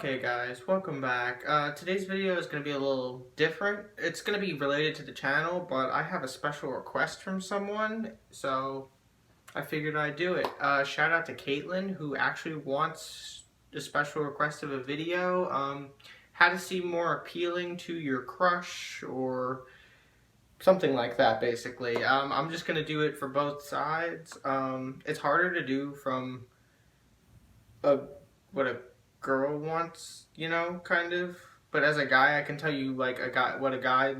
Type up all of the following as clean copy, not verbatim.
Okay guys, welcome back. Today's video is going to be a little different. It's going to be related to the channel, but I have a special request from someone, so I figured I'd do it. Shout out to Caitlin, who actually wants a special request of a video. How to seem more appealing to your crush, or something like that, basically. I'm just going to do it for both sides. It's harder to do from what a girl wants, kind of. But as a guy, I can tell you like what a guy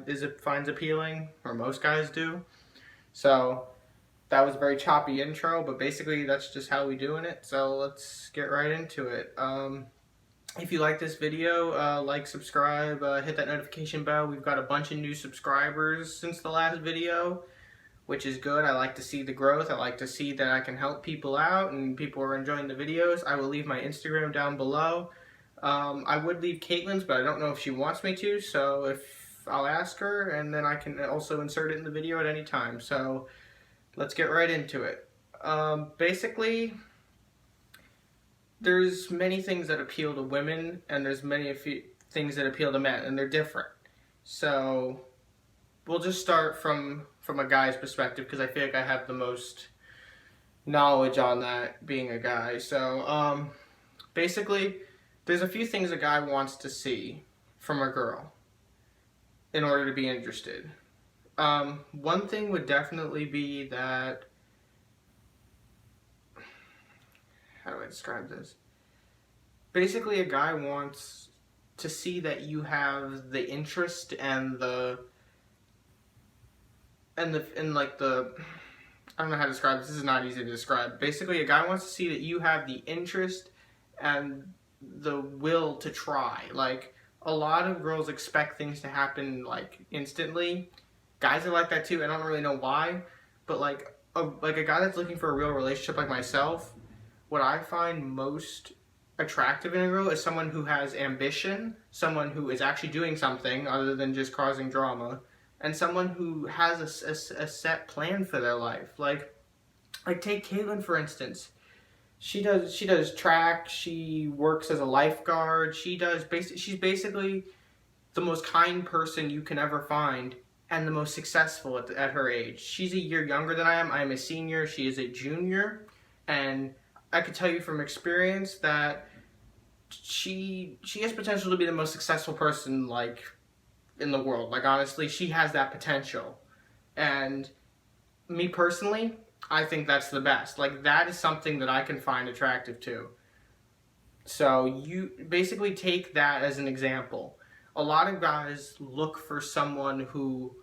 finds appealing, or most guys do. So that was a very choppy intro, but basically that's just how we doing it. So let's get right into it. If you like this video, like, subscribe, hit that notification bell. We've got a bunch of new subscribers since the last video, which is good. I like to see the growth. I like to see that I can help people out and people are enjoying the videos. I will leave my Instagram down below. I would leave Caitlin's, but I don't know if she wants me to, so I'll ask her, and then I can also insert it in the video at any time. So let's get right into it. Basically, there's many things that appeal to women, and there's things that appeal to men, and they're different. So we'll just start from a guy's perspective, because I feel like I have the most knowledge on that, being a guy. So basically, there's a few things a guy wants to see from a girl in order to be interested. One thing would definitely be that, how do I describe this? Basically, a guy wants to see that you have the interest and I don't know how to describe this. This is not easy to describe. Basically, a guy wants to see that you have the interest and the will to try. Like, a lot of girls expect things to happen like instantly. Guys are like that too. I don't really know why, but like a guy that's looking for a real relationship like myself, what I find most attractive in a girl is someone who has ambition, someone who is actually doing something other than just causing drama, and someone who has a set plan for their life. Like take Caitlin for instance. She does track. She works as a lifeguard. She's basically the most kind person you can ever find, and the most successful at her age. She's a year younger than I am. I am a senior. She is a junior, and I could tell you from experience that she has potential to be the most successful person like in the world. Like, honestly, she has that potential. And me personally, I think that's the best. Like, that is something that I can find attractive too. So you basically take that as an example. A lot of guys look for someone who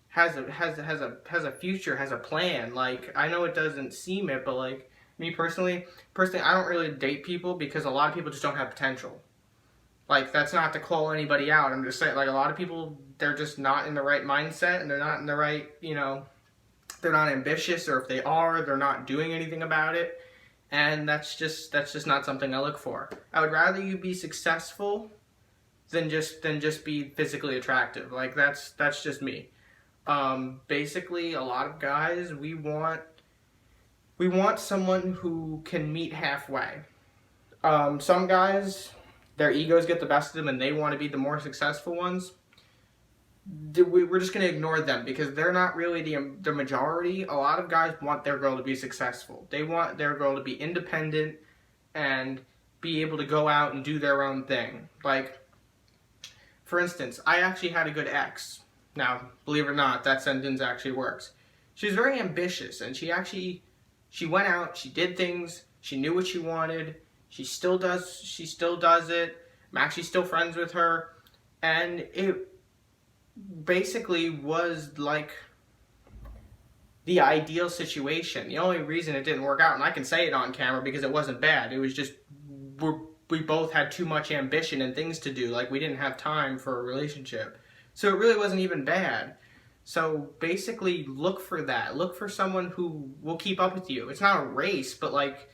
has a future, has a plan. Like, I know it doesn't seem it, but like me personally, I don't really date people because a lot of people just don't have potential. Like, that's not to call anybody out. I'm just saying, like, a lot of people, they're just not in the right mindset, and they're not in the right, they're not ambitious, or if they are, they're not doing anything about it. And that's just not something I look for. I would rather you be successful than just be physically attractive. Like, that's just me. Basically, a lot of guys, we want someone who can meet halfway. Some guys, their egos get the best of them and they want to be the more successful ones. We're just going to ignore them because they're not really the majority. A lot of guys want their girl to be successful. They want their girl to be independent and be able to go out and do their own thing. Like, for instance, I actually had a good ex. Now, believe it or not, that sentence actually works. She was very ambitious, and she went out, she did things, she knew what she wanted, she still does it. I'm actually still friends with her, and it basically was like the ideal situation. The only reason it didn't work out, and I can say it on camera because it wasn't bad, it was just we both had too much ambition and things to do. Like, we didn't have time for a relationship. So it really wasn't even bad. So basically, look for that. Look for someone who will keep up with you. It's not a race, but like,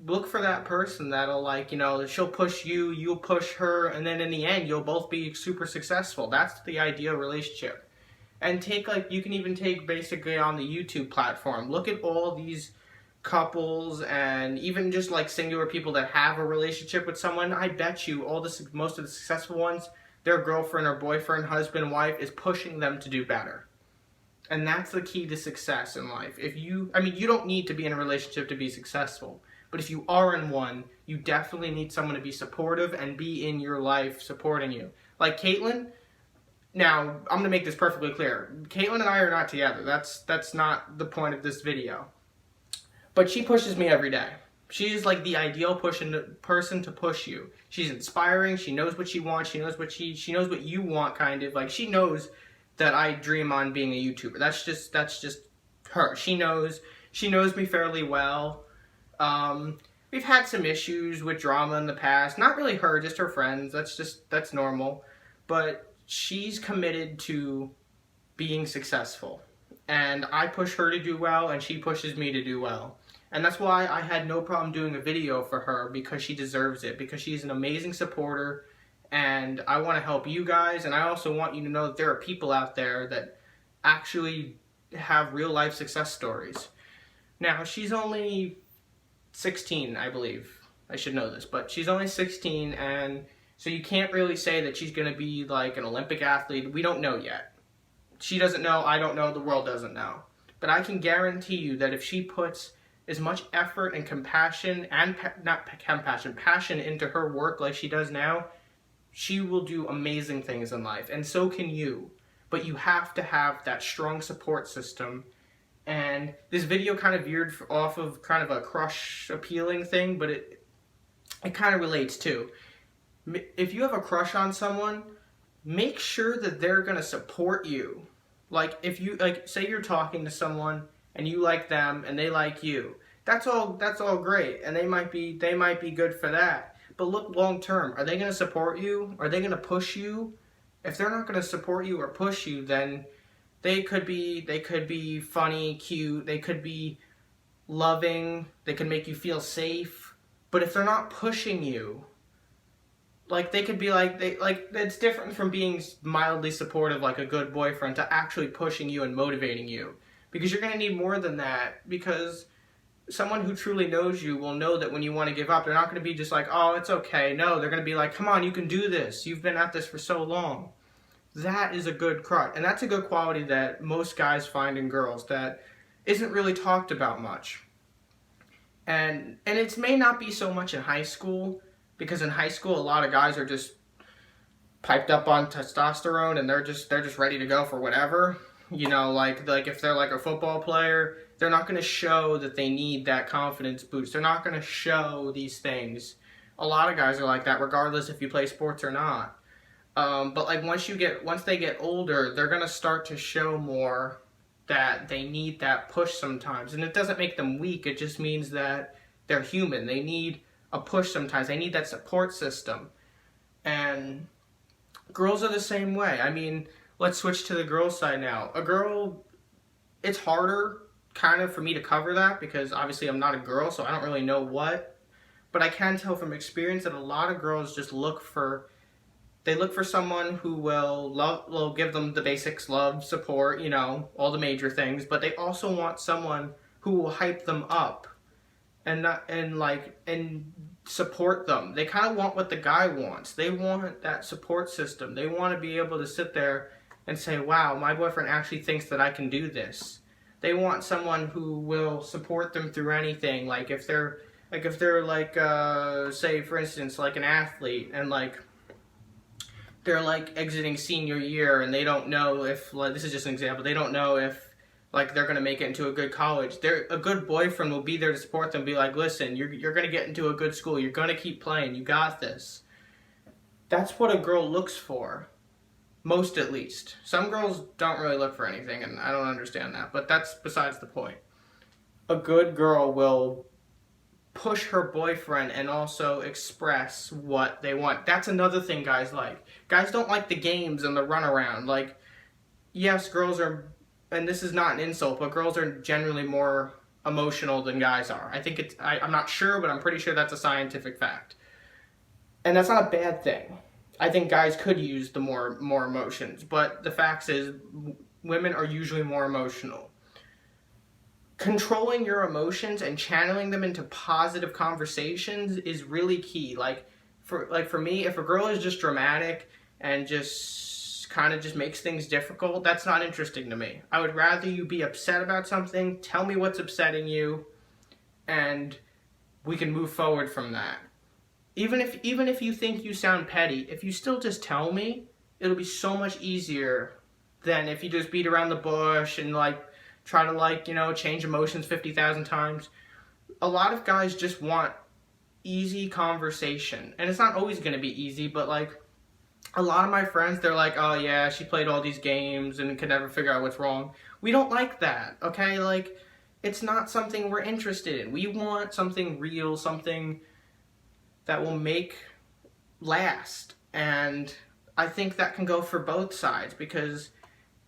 look for that person that'll, like, she'll push you, you'll push her, and then in the end, you'll both be super successful. That's the ideal relationship. And you can even take basically on the YouTube platform. Look at all these couples and even just like singular people that have a relationship with someone, I bet you most of the successful ones, their girlfriend or boyfriend, husband, wife is pushing them to do better. And that's the key to success in life. You don't need to be in a relationship to be successful. But if you are in one, you definitely need someone to be supportive and be in your life supporting you. Like Caitlin, now I'm going to make this perfectly clear. Caitlin and I are not together. That's not the point of this video. But she pushes me every day. She's like the ideal person to push you. She's inspiring. She knows what she wants. She knows what you want, kind of. Like, she knows that I dream on being a YouTuber. That's just her. She knows me fairly well. We've had some issues with drama in the past. Not really her, just her friends. That's normal. But she's committed to being successful. And I push her to do well, and she pushes me to do well. And that's why I had no problem doing a video for her, because she deserves it. Because she's an amazing supporter, and I want to help you guys. And I also want you to know that there are people out there that actually have real life success stories. Now, she's only 16, I believe. I should know this, but she's only 16, and so you can't really say that she's going to be like an Olympic athlete. We don't know yet. She doesn't know, I don't know, the world doesn't know. But I can guarantee you that if she puts as much effort and compassion, and passion into her work like she does now, she will do amazing things in life, and so can you. But you have to have that strong support system. And this video kind of veered off of kind of a crush appealing thing, but it kind of relates too. If you have a crush on someone, make sure that they're going to support you. Like, if you, like, say you're talking to someone and you like them and they like you, that's all great, and they might be good for that. But look long term, are they going to support you? Are they going to push you? If they're not going to support you or push you, then they could be funny, cute, they could be loving, they could make you feel safe. But if they're not pushing you, like, they could be it's different from being mildly supportive like a good boyfriend to actually pushing you and motivating you. Because you're going to need more than that, because someone who truly knows you will know that when you want to give up, they're not going to be just like, oh, it's okay. No, they're going to be like, come on, you can do this. You've been at this for so long. That is a good crush. And that's a good quality that most guys find in girls that isn't really talked about much. And it may not be so much in high school, because in high school a lot of guys are just piped up on testosterone and they're just ready to go for whatever. You know, like if they're like a football player, they're not going to show that they need that confidence boost. They're not going to show these things. A lot of guys are like that, regardless if you play sports or not. But like once they get older, they're going to start to show more that they need that push sometimes. And it doesn't make them weak. It just means that they're human. They need a push sometimes. They need that support system. And girls are the same way. I mean, let's switch to the girls' side now. A girl, it's harder kind of for me to cover that, because obviously I'm not a girl, so I don't really know what. But I can tell from experience that a lot of girls just look for someone who will give them the basics, love, support, you know, all the major things. But they also want someone who will hype them up and support them. They kind of want what the guy wants. They want that support system. They want to be able to sit there and say, wow, my boyfriend actually thinks that I can do this. They want someone who will support them through anything. Like if they're say for instance, like an athlete, and like they're like exiting senior year and they don't know if, like, this is just an example, they don't know if like they're going to make it into a good college. A good boyfriend will be there to support them, be like, listen, you're going to get into a good school, you're going to keep playing, you got this. That's what a girl looks for. Most, at least. Some girls don't really look for anything, and I don't understand that, but that's besides the point. A good girl will push her boyfriend and also express what they want. That's another thing guys like. Guys don't like the games and the runaround. Like, yes, girls are, and this is not an insult, but girls are generally more emotional than guys are. I think I'm not sure, but I'm pretty sure that's a scientific fact. And that's not a bad thing. I think guys could use the more emotions, but the fact is women are usually more emotional. controlling your emotions and channeling them into positive conversations is really key. For me, if a girl is just dramatic and just kind of just makes things difficult, that's not interesting to me. I would rather you be upset about something, tell me what's upsetting you, and we can move forward from that. Even if you think you sound petty, if you still just tell me, it'll be so much easier than if you just beat around the bush and try to change emotions 50,000 times. A lot of guys just want easy conversation, and it's not always going to be easy, but a lot of my friends, they're like, oh yeah, she played all these games and could never figure out what's wrong. We don't like that, okay? It's not something we're interested in. We want something real, something that will last. And I think that can go for both sides, because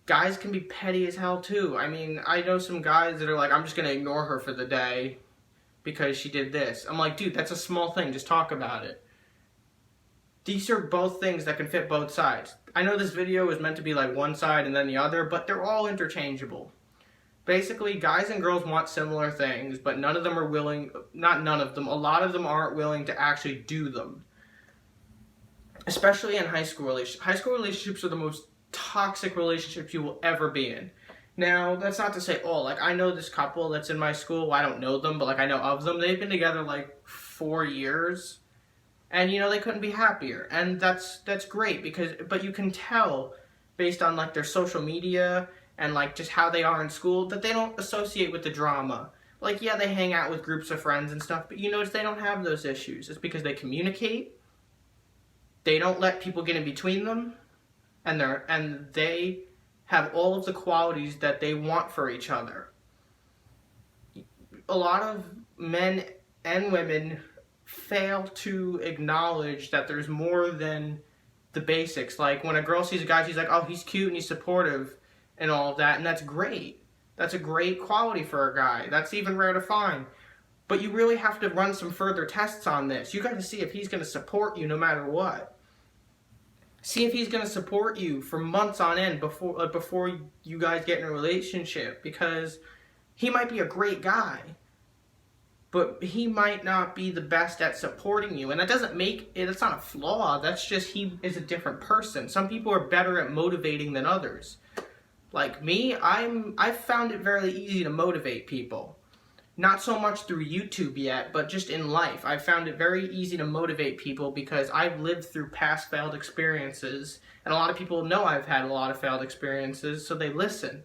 guys can be petty as hell too. I mean, I know some guys that are like, I'm just going to ignore her for the day because she did this. I'm like, dude, that's a small thing. Just talk about it. These are both things that can fit both sides. I know this video is meant to be one side and then the other, but they're all interchangeable. Basically, guys and girls want similar things, but none of them are willing, not none of them, a lot of them aren't willing to actually do them. Especially in high school relationships. High school relationships are the most toxic relationships you will ever be in. Now, that's not to say, I know this couple that's in my school. Well, I don't know them, but I know of them. They've been together 4 years, and they couldn't be happier. And that's great, but you can tell based on their social media and just how they are in school that they don't associate with the drama. Yeah, they hang out with groups of friends and stuff, but you notice they don't have those issues. It's because they communicate. They don't let people get in between them, and they have all of the qualities that they want for each other. A lot of men and women fail to acknowledge that there's more than the basics. When a girl sees a guy, she's like, oh, he's cute and he's supportive and all of that, and that's great. That's a great quality for a guy. That's even rare to find. But you really have to run some further tests on this. You got to see if he's going to support you no matter what. See if he's going to support you for months on end before you guys get in a relationship, because he might be a great guy, but he might not be the best at supporting you. And that doesn't make it, it's not a flaw. That's just he is a different person. Some people are better at motivating than others. Like me, I've found it very easy to motivate people. Not so much through YouTube yet, but just in life. I've found it very easy to motivate people because I've lived through past failed experiences. And a lot of people know I've had a lot of failed experiences, so they listen.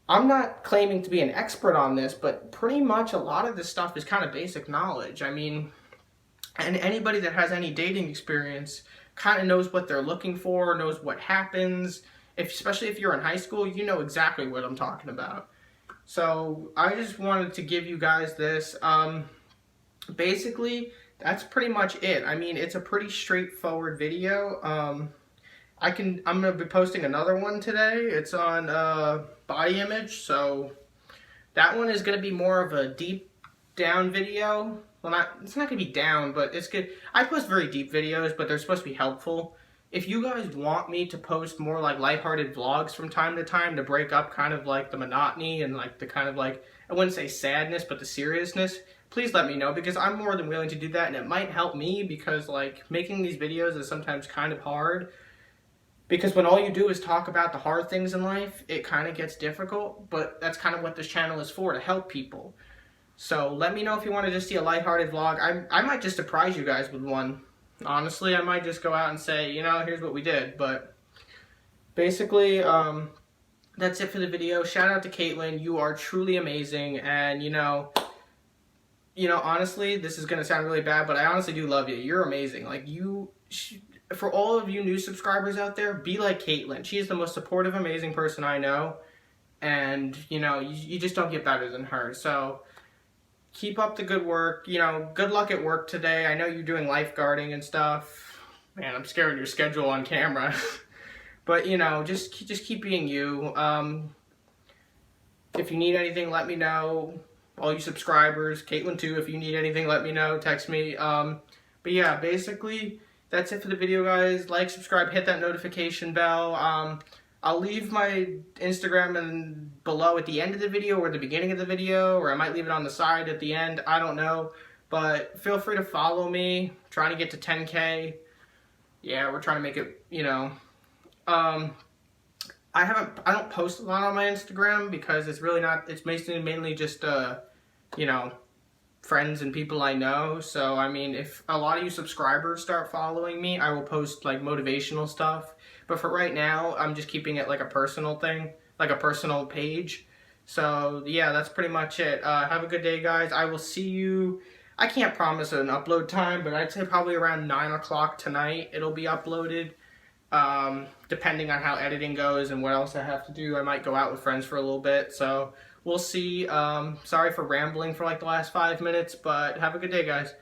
I'm not claiming to be an expert on this, but pretty much a lot of this stuff is kind of basic knowledge. I mean, and anybody that has any dating experience kind of knows what they're looking for, knows what happens. Especially if you're in high school, you know exactly what I'm talking about. So I just wanted to give you guys this. Basically, that's pretty much it. I mean, it's a pretty straightforward video. I'm gonna be posting another one today. It's on body image, so that one is gonna be more of a deep down video. Well, it's not gonna be down, but it's good. I post very deep videos, but they're supposed to be helpful. If you guys want me to post more lighthearted vlogs from time to time to break up kind of the monotony and the kind of I wouldn't say sadness, but the seriousness, please let me know, because I'm more than willing to do that, and it might help me because making these videos is sometimes kind of hard, because when all you do is talk about the hard things in life, it kind of gets difficult, but that's kind of what this channel is for, to help people. So let me know if you want to just see a lighthearted vlog. I might just surprise you guys with one. Honestly, I might just go out and say, here's what we did. But basically, that's it for the video. Shout out to Caitlin. You are truly amazing. And, honestly, this is going to sound really bad, but I honestly do love you. You're amazing. For all of you new subscribers out there, be like Caitlin. She is the most supportive, amazing person I know. And, you just don't get better than her. So keep up the good work. Good luck at work today. I know you're doing lifeguarding and stuff. Man, I'm scared of your schedule on camera. But, just keep being you. If you need anything, let me know. All you subscribers, Caitlin too, if you need anything, let me know. Text me. But yeah, basically, that's it for the video, guys. Like, subscribe, hit that notification bell. I'll leave my Instagram and below at the end of the video or the beginning of the video, or I might leave it on the side at the end. I don't know. But feel free to follow me. I'm trying to get to 10K. Yeah, we're trying to make it, you know. I don't post a lot on my Instagram because it's really not, it's mainly just, you know, friends and people I know. So, I mean, if a lot of you subscribers start following me, I will post, like, motivational stuff. But for right now, I'm just keeping it like a personal thing, like a personal page. So, yeah, that's pretty much it. Have a good day, guys. I will see you. I can't promise an upload time, but I'd say probably around 9 o'clock tonight it'll be uploaded. Depending on how editing goes and what else I have to do. I might go out with friends for a little bit, so we'll see. Sorry for rambling for like the last 5 minutes, but have a good day, guys.